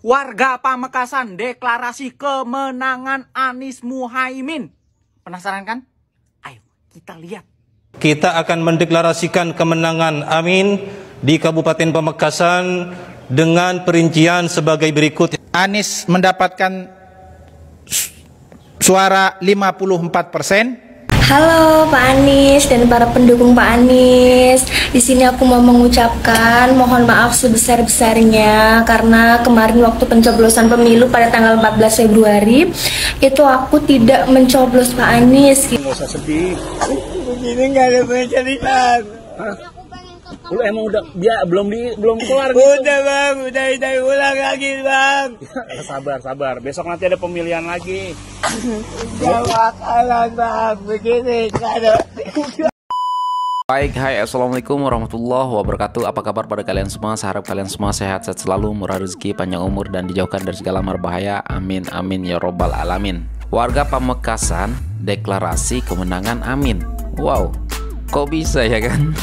Warga Pamekasan deklarasi kemenangan Anies Muhaimin. Penasaran kan? Ayo kita lihat. Kita akan mendeklarasikan kemenangan Amin di Kabupaten Pamekasan dengan perincian sebagai berikut. Anies mendapatkan suara 54%. Halo Pak Anies dan para pendukung Pak Anies. Di sini aku mau mengucapkan mohon maaf sebesar-besarnya karena kemarin waktu pencoblosan pemilu pada tanggal 14 Februari itu aku tidak mencoblos Pak Anies. Nggak usah sedih. Begini nggak ada pencarian. Lu emang udah belum kelar gitu. Udah bang, udah ulang lagi bang. Sabar. Besok nanti ada pemilihan lagi. Bakalan bang, begini nggak ada. Baik, hai, assalamualaikum warahmatullahi wabarakatuh. Apa kabar pada kalian semua? Saya harap kalian semua sehat selalu, murah rezeki, panjang umur, dan dijauhkan dari segala berbahaya. Amin, amin, ya robbal alamin. Warga Pamekasan deklarasi kemenangan Amin. Wow, kok bisa ya kan?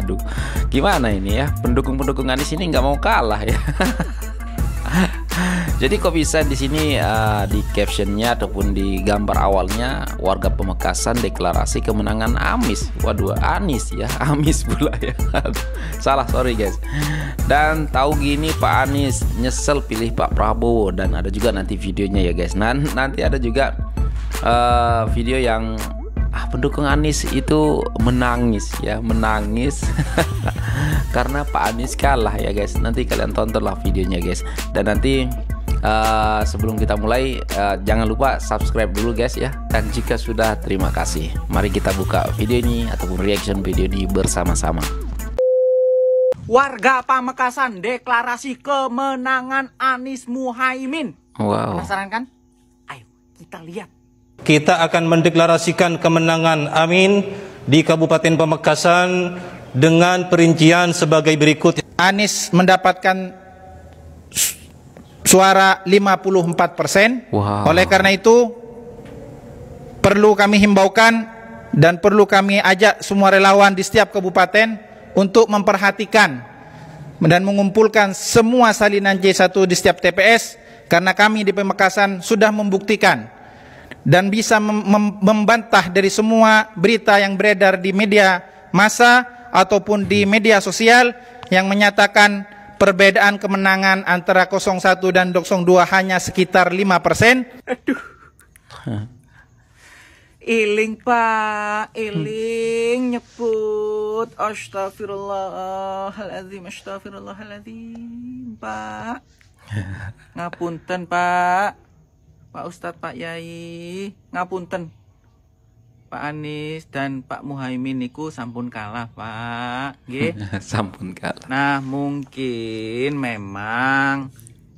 Aduh, gimana ini ya? Pendukung-pendukung Anies ini nggak mau kalah ya. Jadi kok bisa di sini di captionnya ataupun di gambar awalnya warga Pamekasan deklarasi kemenangan Anies. Waduh, Anies ya, Anies pula ya. Salah, sorry guys. Dan tahu gini Pak Anies nyesel pilih Pak Prabowo, dan ada juga nanti videonya ya guys. Nanti ada juga video yang pendukung Anies itu menangis ya, menangis karena Pak Anies kalah ya guys. Nanti kalian tontonlah videonya guys. Dan nanti sebelum kita mulai jangan lupa subscribe dulu guys ya. Dan jika sudah, terima kasih. Mari kita buka video ini ataupun reaction video ini bersama-sama. Warga Pamekasan deklarasi kemenangan Anies Muhaimin. Wow. Penasaran kan? Ayo kita lihat. Kita akan mendeklarasikan kemenangan Amin di Kabupaten Pamekasan dengan perincian sebagai berikut. Anies mendapatkan suara 54%. Wow. Oleh karena itu perlu kami himbaukan dan perlu kami ajak semua relawan di setiap kabupaten untuk memperhatikan dan mengumpulkan semua salinan C1 di setiap TPS, karena kami di Pamekasan sudah membuktikan dan bisa membantah dari semua berita yang beredar di media massa ataupun di media sosial yang menyatakan perbedaan kemenangan antara 01 dan 02 hanya sekitar 5%. Aduh. Iling Pak, iling nyebut astagfirullahaladzim, astagfirullahaladzim Pak. Ngapunten Pak, Pak Ustadz, Pak Yai, ngapunten. Pak Anies dan Pak Muhaimin niku sampun kalah Pak, nggih. Sampun kalah. Nah, mungkin memang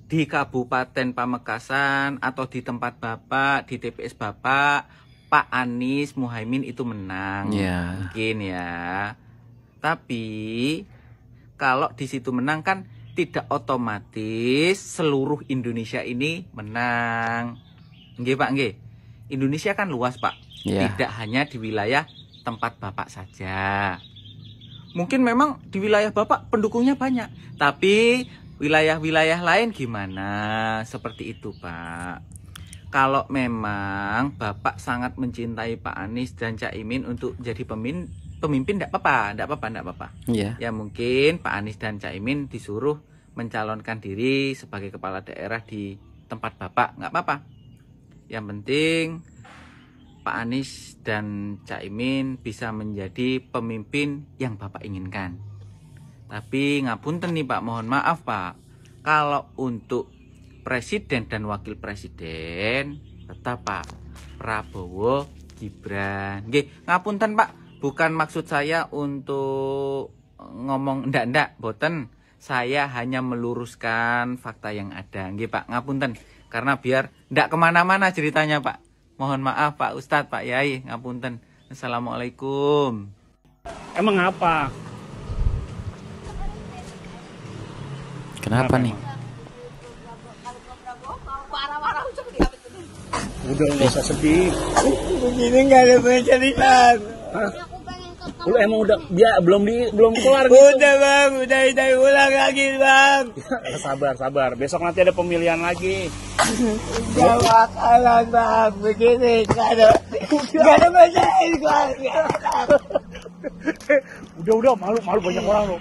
di Kabupaten Pamekasan atau di tempat Bapak, di TPS Bapak, Pak Anies Muhaimin itu menang. Ya. Mungkin ya. Tapi kalau di situ menang kan tidak otomatis seluruh Indonesia ini menang. Nggih Pak, nggih. Indonesia kan luas Pak. Ya. Tidak hanya di wilayah tempat Bapak saja. Mungkin memang di wilayah Bapak pendukungnya banyak, tapi wilayah-wilayah lain gimana? Seperti itu Pak. Kalau memang Bapak sangat mencintai Pak Anies dan Caimin untuk jadi pemimpin, tidak apa-apa. Iya. Ya mungkin Pak Anies dan Caimin disuruh mencalonkan diri sebagai kepala daerah di tempat Bapak, nggak apa-apa. Yang penting Pak Anies dan Caimin bisa menjadi pemimpin yang Bapak inginkan. Tapi ngapunten nih Pak, mohon maaf Pak, kalau untuk presiden dan wakil presiden tetap Pak Prabowo Gibran. Nggih, ngapunten Pak, bukan maksud saya untuk ngomong ndak boten. Saya hanya meluruskan fakta yang ada. Nggih Pak, ngapunten. Karena biar ndak kemana-mana ceritanya Pak. Mohon maaf Pak Ustadz, Pak Yai, ngapunten. Assalamualaikum. Emang apa? Kenapa nih? Udah nggak usah sedih. Begini nggak ada pencarian. Lu emang udah dia belum keluar gitu. Udah bang, udah ulang lagi bang. Sabar. Besok nanti ada pemilihan lagi. Gak bakalan bang, begini gak ada masalah bang. Udah malu banyak orang lo.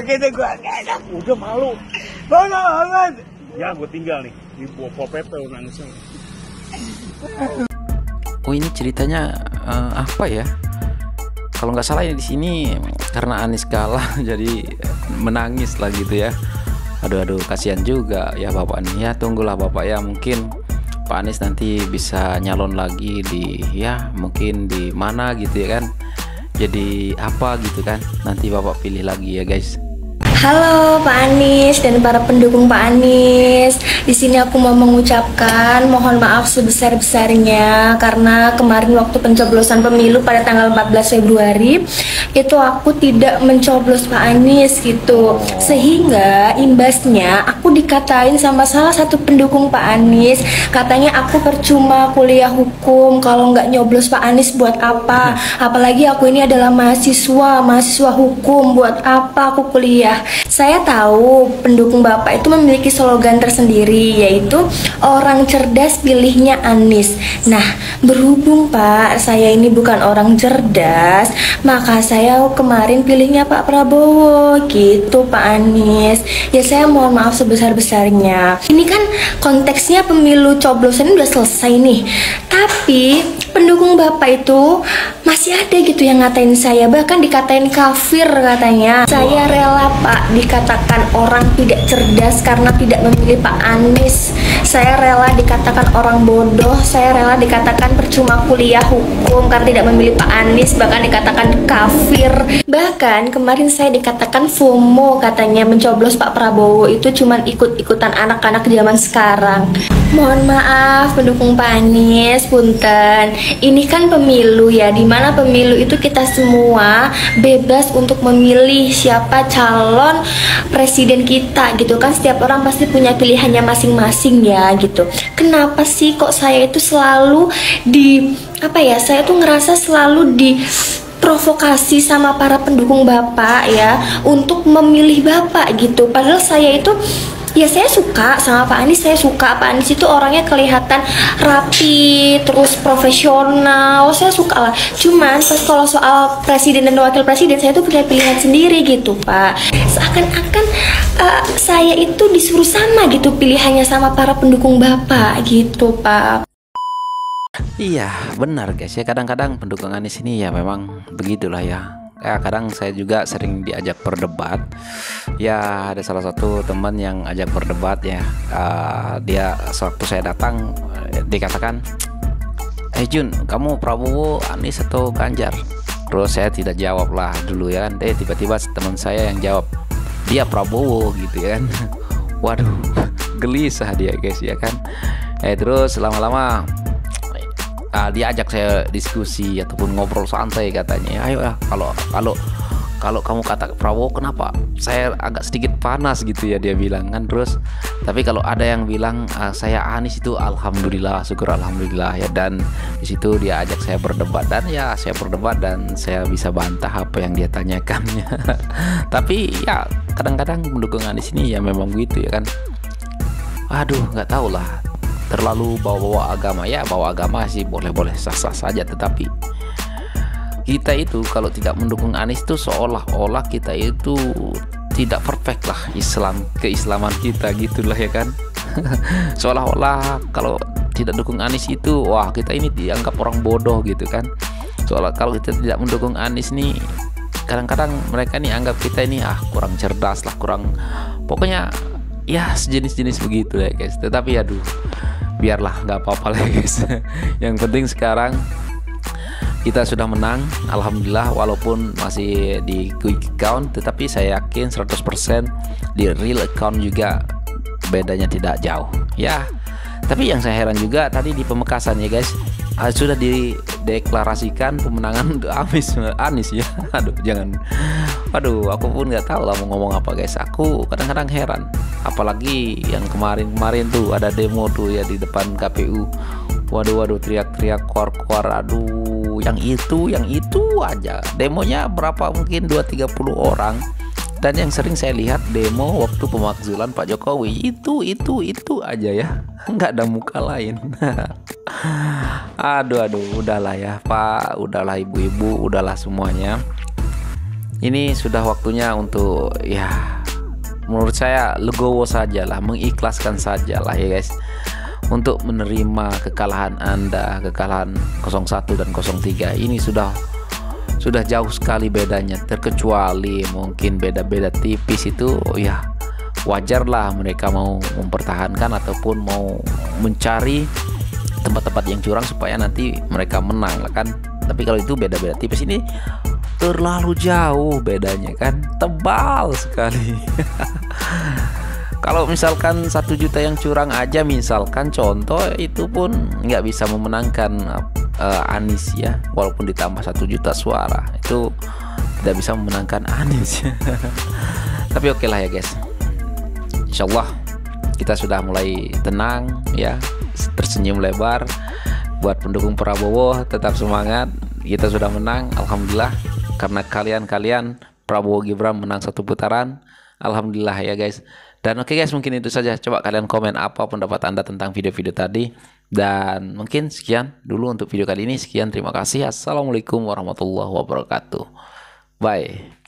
Begitu gua gak ada. Udah malu. Banget. Ya gue tinggal nih di Pol PP nangisnya. Oh ini ceritanya apa ya? Kalau nggak salah ya di sini karena Anies kalah jadi menangis lah gitu ya. Aduh kasihan juga ya Bapak nih. Ya tunggulah Bapak ya, mungkin Pak Anies nanti bisa nyalon lagi di ya mungkin di mana gitu ya kan. Jadi apa gitu kan. Nanti Bapak pilih lagi ya guys. Halo Pak Anies dan para pendukung Pak Anies. Di sini aku mau mengucapkan mohon maaf sebesar-besarnya karena kemarin waktu pencoblosan pemilu pada tanggal 14 Februari itu aku tidak mencoblos Pak Anies gitu. Sehingga imbasnya aku dikatain sama salah satu pendukung Pak Anies, katanya aku percuma kuliah hukum kalau nggak nyoblos Pak Anies buat apa? Apalagi aku ini adalah mahasiswa hukum, buat apa aku kuliah? Saya tahu pendukung Bapak itu memiliki slogan tersendiri, yaitu orang cerdas pilihnya Anies. Nah, berhubung Pak, saya ini bukan orang cerdas, maka saya kemarin pilihnya Pak Prabowo gitu Pak Anies. Ya saya mohon maaf sebesar-besarnya. Ini kan konteksnya pemilu coblosan udah selesai nih, tapi pendukung Bapak itu masih ada gitu yang ngatain saya, bahkan dikatain kafir katanya. Saya rela Pak dikatakan orang tidak cerdas karena tidak memilih Pak Anies. Saya rela dikatakan orang bodoh, saya rela dikatakan percuma kuliah hukum karena tidak memilih Pak Anies, bahkan dikatakan kafir. Bahkan kemarin saya dikatakan FOMO katanya mencoblos Pak Prabowo itu cuman ikut-ikutan anak-anak zaman sekarang. Mohon maaf pendukung Pak Anies, punten. Ini kan pemilu ya, dimana pemilu itu kita semua bebas untuk memilih siapa calon presiden kita gitu kan. Setiap orang pasti punya pilihannya masing-masing ya gitu. Kenapa sih kok saya itu selalu saya tuh ngerasa selalu provokasi sama para pendukung Bapak ya untuk memilih Bapak gitu. Padahal saya itu ya saya suka sama Pak Anies, saya suka Pak Anies itu orangnya kelihatan rapi, terus profesional, saya suka lah. Cuman pas kalau soal presiden dan wakil presiden saya tuh punya pilihan sendiri gitu Pak. Seakan-akan saya itu disuruh sama gitu pilihannya sama para pendukung Bapak gitu Pak. Iya benar guys ya, kadang-kadang pendukung Anies ini ya memang begitulah ya. Kadang saya juga sering diajak berdebat. Ya ada salah satu teman yang ajak berdebat ya. Dia sewaktu saya datang dikatakan, Jun, kamu Prabowo, Anies atau Ganjar? Terus saya tidak jawab lah dulu ya kan. Tiba-tiba teman saya yang jawab, dia Prabowo gitu ya kan. Waduh, gelisah dia guys ya kan. Terus lama-lama dia ajak saya diskusi ataupun ngobrol santai katanya. Ayo ya, kalau kamu kata Prabowo kenapa? Saya agak sedikit panas gitu ya dia bilang kan. Terus tapi kalau ada yang bilang saya Anies itu alhamdulillah, syukur alhamdulillah ya. Dan di situ dia ajak saya berdebat dan ya saya berdebat dan saya bisa bantah apa yang dia tanyakan. Tapi ya kadang-kadang mendukung Anies ini ya memang begitu ya kan. Aduh nggak tahu lah, terlalu bawa-bawa agama. Ya bawa agama sih boleh-boleh sah-sah saja, tetapi kita itu kalau tidak mendukung Anies itu seolah-olah kita itu tidak perfect lah keislaman kita gitulah ya kan. Seolah-olah kalau tidak dukung Anies itu wah kita ini dianggap orang bodoh gitu kan. Soalnya kalau kita tidak mendukung Anies nih kadang-kadang mereka nih anggap kita ini kurang cerdas lah, kurang pokoknya ya sejenis-jenis begitu ya guys. Tetapi aduh biarlah, nggak apa-apa lah guys. Yang penting sekarang kita sudah menang alhamdulillah, walaupun masih di quick count, tetapi saya yakin 100% di real account juga bedanya tidak jauh ya. Tapi yang saya heran juga tadi di Pemekasan ya guys, sudah dideklarasikan pemenangan Anies ya. Aduh aku pun nggak tahu lah mau ngomong apa guys. Aku kadang-kadang heran, apalagi yang kemarin tuh ada demo tuh ya di depan KPU. Waduh, teriak-teriak, kor-kor, aduh, yang itu aja. Demonya berapa, mungkin 2-30 orang. Dan yang sering saya lihat demo waktu pemakzulan Pak Jokowi itu aja ya, nggak ada muka lain. Aduh, udahlah ya Pak, udahlah ibu-ibu, udahlah semuanya. Ini sudah waktunya untuk, ya menurut saya legowo sajalah, mengikhlaskan sajalah ya guys, untuk menerima kekalahan Anda, kekalahan 01 dan 03. Ini sudah jauh sekali bedanya, terkecuali mungkin beda-beda tipis itu ya wajarlah mereka mau mempertahankan ataupun mau mencari tempat-tempat yang curang supaya nanti mereka menang lah kan. Tapi kalau itu beda-beda tipis, ini terlalu jauh bedanya kan, tebal sekali. Kalau misalkan 1 juta yang curang aja misalkan contoh, itu pun nggak bisa memenangkan Anies ya, walaupun ditambah 1 juta suara itu tidak bisa memenangkan Anies. Tapi oke lah ya guys, insyaallah kita sudah mulai tenang ya, tersenyum lebar. Buat pendukung Prabowo tetap semangat, kita sudah menang alhamdulillah, karena kalian Prabowo Gibran menang 1 putaran, alhamdulillah ya guys. Dan oke guys, mungkin itu saja. Coba kalian komen apa pendapat Anda tentang video-video tadi. Dan mungkin sekian dulu untuk video kali ini. Sekian, terima kasih. Assalamualaikum warahmatullahi wabarakatuh. Bye.